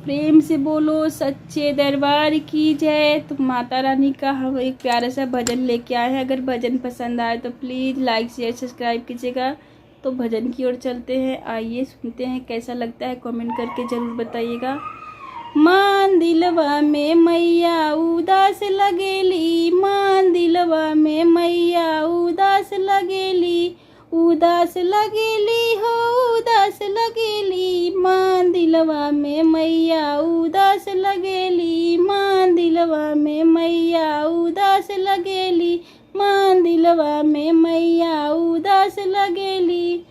प्रेम से बोलो सच्चे दरबार की जय। तो माता रानी का हम एक प्यारा सा भजन लेके आए हैं। अगर भजन पसंद आए तो प्लीज़ लाइक शेयर सब्सक्राइब कीजिएगा। तो भजन की ओर चलते हैं, आइए सुनते हैं कैसा लगता है, कमेंट करके ज़रूर बताइएगा। मान दिलवा में मैया उदास लगेली, मान दिलवा में मैया उदास लगेली, उदास लगेली हो उदास लगेली। मान दिलवा में मैया उदास लगेली, मान दिलवा में मैया उदास लगेली, मान दिलवा में मैया उदास लगेली।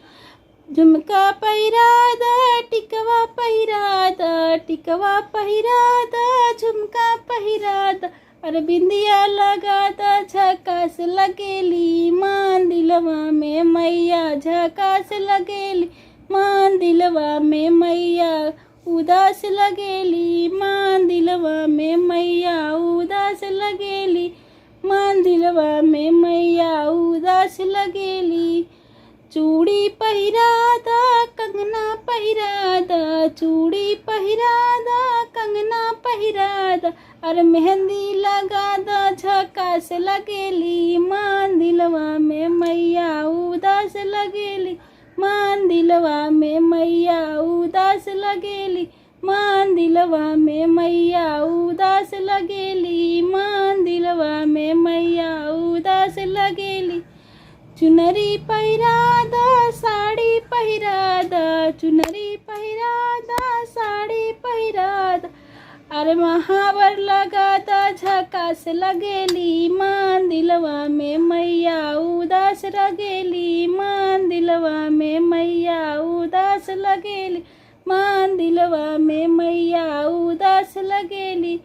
झुमका पहिरादा टिकवा पहिरादा, टिकवा पहिरादा झुमका पहिरादा, और बिंदिया लगादा झकास लगेली। मान दिलवा में मैया झकास लगेली, मान दिलवा में मैया उदास लगेली, मान दिलवा में मैया उदास लगेली, मान दिलवा में मैया उदास लगेली। चूड़ी पहिरादा कंगना पहिरादा, चूड़ी पहिरादा कंगना पहिरादा, और मेहंदी लगादा झकास लगेली। मान दिलवा में मैया उदास लगेली, मान दिलवा में मैया उदास लगेली, मान दिलवा में मैया उदास लगेली, मान दिलवा में मैया उदास लगेली। चुनरी पहिरादा साड़ी पहिरादा, चुनरी पहिरादा साड़ी पहिरादा, अरे महावर लगादा झकास लगेली। मान दिलवा में मैया उदास लगेली, मान दिलवा में मैया उदास लगेली, मान दिलवा में मैया उदास लगेली,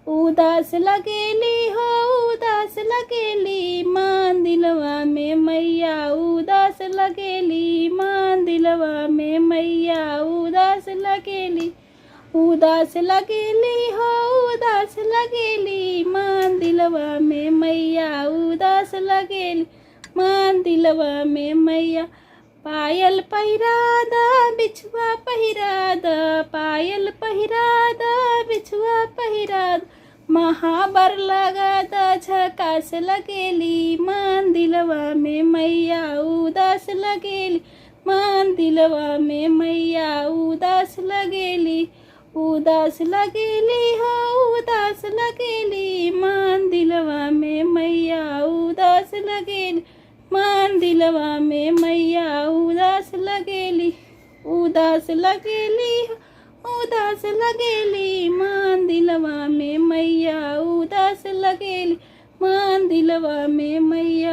उदास लगेली हो उदास लगेली। मान दिलवा में मैया उदास लगेली, मान दिलवा में मैया उदास लगेली, उदास लगेली हो उदास लगेली। मान दिलवा में मैया उदास लगेली, मान दिलवा में मैया। पायल पहिरादा बिछुआ पहिरादा, पायल पहिरादा बिछुआ पहिरादा, महाबर लगादा झकास लगेली। मान दिलवा में मैया उदास लगेली, मान दिलवा में मैया उदास लगेली, उदास लगेली हो उदास लगेली। मान दिलवा में मैया उदास लगेली, मान दिलवा में मैया उदास लगेली, उदास लगेली उदास लगेली। मान दिलवा में मैया उदास लगेली, मान दिलवा में मैया